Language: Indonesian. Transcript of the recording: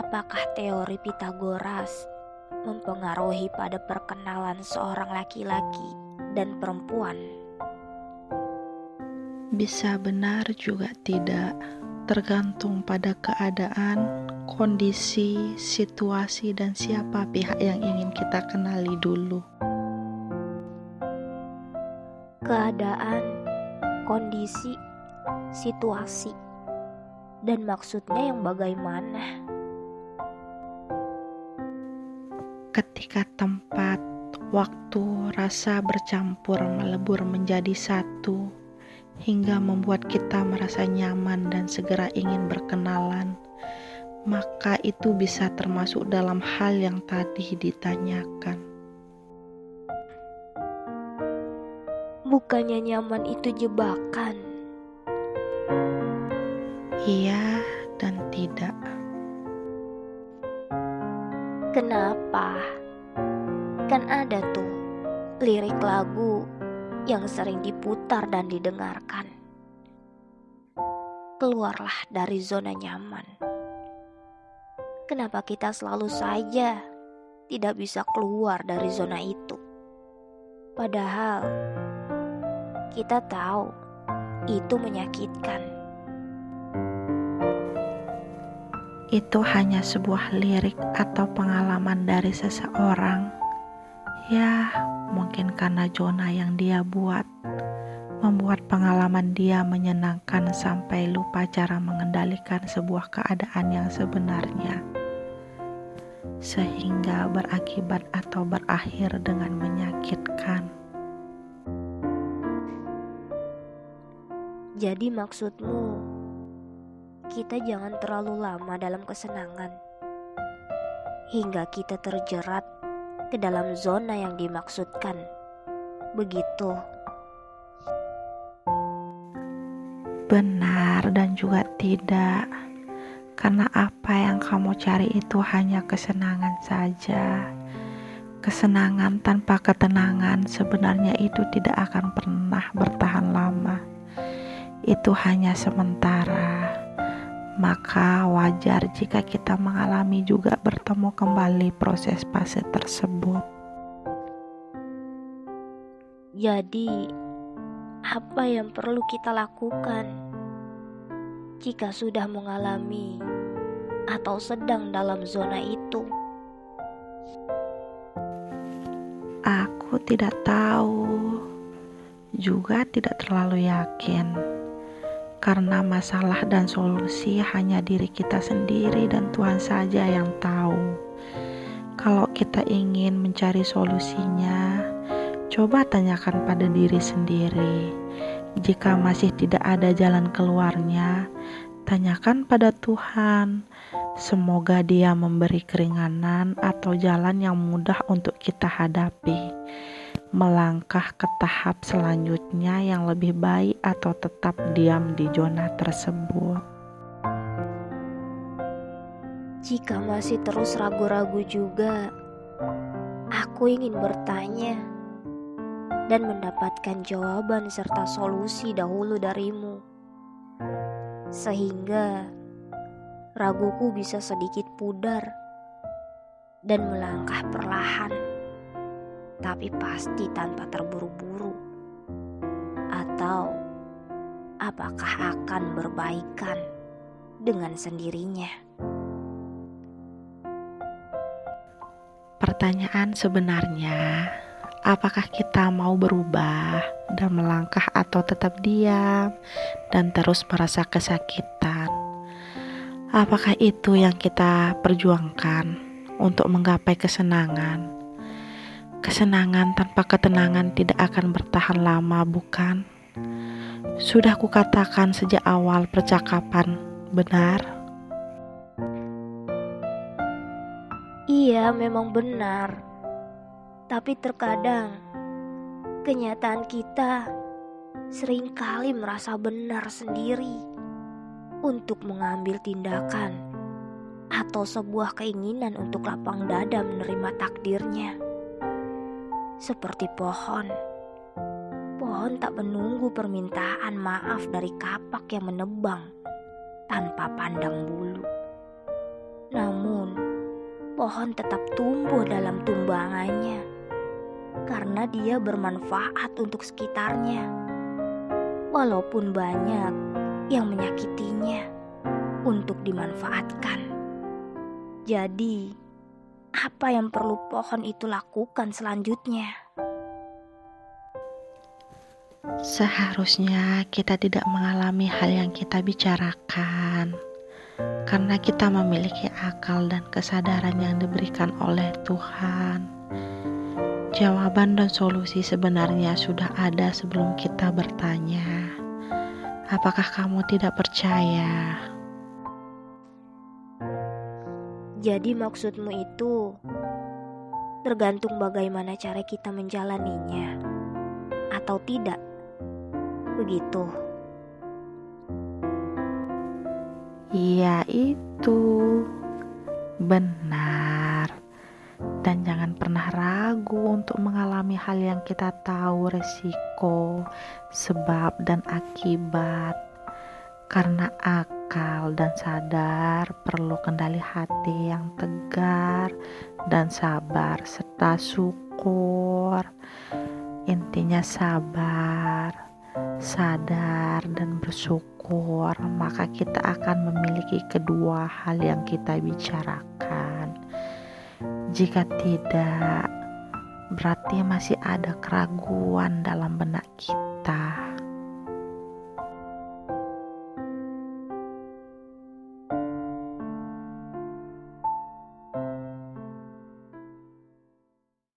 Apakah teori Pitagoras mempengaruhi pada perkenalan seorang laki-laki dan perempuan? Bisa benar juga tidak, tergantung pada keadaan, kondisi, situasi, dan siapa pihak yang ingin kita kenali dulu. Keadaan, kondisi, situasi, dan maksudnya yang bagaimana? Ketika tempat, waktu, rasa bercampur melebur menjadi satu, hingga membuat kita merasa nyaman dan segera ingin berkenalan, maka itu bisa termasuk dalam hal yang tadi ditanyakan. Bukannya nyaman itu jebakan? Iya dan tidak. Kenapa? Kan ada tuh lirik lagu yang sering diputar dan didengarkan. Keluarlah dari zona nyaman. Kenapa kita selalu saja tidak bisa keluar dari zona itu? Padahal kita tahu itu menyakitkan. Itu hanya sebuah lirik atau pengalaman dari seseorang. Ya, mungkin karena zona yang dia buat membuat pengalaman dia menyenangkan sampai lupa cara mengendalikan sebuah keadaan yang sebenarnya, sehingga berakibat atau berakhir dengan menyakitkan. Jadi maksudmu, kita jangan terlalu lama dalam kesenangan hingga kita terjerat ke dalam zona yang dimaksudkan. Begitu. Benar dan juga tidak, karena apa yang kamu cari itu hanya kesenangan saja. Kesenangan tanpa ketenangan sebenarnya itu tidak akan pernah bertahan lama. Itu hanya sementara. Maka wajar jika kita mengalami juga bertemu kembali proses fase tersebut. Jadi, apa yang perlu kita lakukan jika sudah mengalami atau sedang dalam zona itu? Aku tidak tahu, juga tidak terlalu yakin. Karena masalah dan solusi hanya diri kita sendiri dan Tuhan saja yang tahu. Kalau kita ingin mencari solusinya, coba tanyakan pada diri sendiri. Jika masih tidak ada jalan keluarnya, tanyakan pada Tuhan. Semoga Dia memberi keringanan atau jalan yang mudah untuk kita hadapi. Melangkah ke tahap selanjutnya yang lebih baik atau tetap diam di zona tersebut. Jika masih terus ragu-ragu juga, aku ingin bertanya dan mendapatkan jawaban serta solusi dahulu darimu, sehingga raguku bisa sedikit pudar dan melangkah perlahan, tapi pasti tanpa terburu-buru. Atau apakah akan berbaikan dengan sendirinya? Pertanyaan sebenarnya, apakah kita mau berubah dan melangkah atau tetap diam dan terus merasa kesakitan? Apakah itu yang kita perjuangkan untuk menggapai kesenangan? Kesenangan tanpa ketenangan tidak akan bertahan lama, bukan? Sudah kukatakan sejak awal percakapan, benar? Iya, memang benar. Tapi terkadang kenyataan kita seringkali merasa benar sendiri untuk mengambil tindakan atau sebuah keinginan untuk lapang dada menerima takdirnya. Seperti pohon tak menunggu permintaan maaf dari kapak yang menebang tanpa pandang bulu. Namun, pohon tetap tumbuh dalam tumbangannya karena dia bermanfaat untuk sekitarnya. Walaupun banyak yang menyakitinya untuk dimanfaatkan. Jadi, apa yang perlu pohon itu lakukan selanjutnya? Seharusnya kita tidak mengalami hal yang kita bicarakan, karena kita memiliki akal dan kesadaran yang diberikan oleh Tuhan. Jawaban dan solusi sebenarnya sudah ada sebelum kita bertanya. Apakah kamu tidak percaya? Jadi maksudmu itu tergantung bagaimana cara kita menjalaninya atau tidak, begitu? Iya, itu benar. Dan jangan pernah ragu untuk mengalami hal yang kita tahu resiko, sebab dan akibat. Karena akal dan sadar perlu kendali hati yang tegar dan sabar serta syukur. Intinya sabar, sadar dan bersyukur, maka kita akan memiliki kedua hal yang kita bicarakan. Jika tidak, berarti masih ada keraguan dalam benak kita.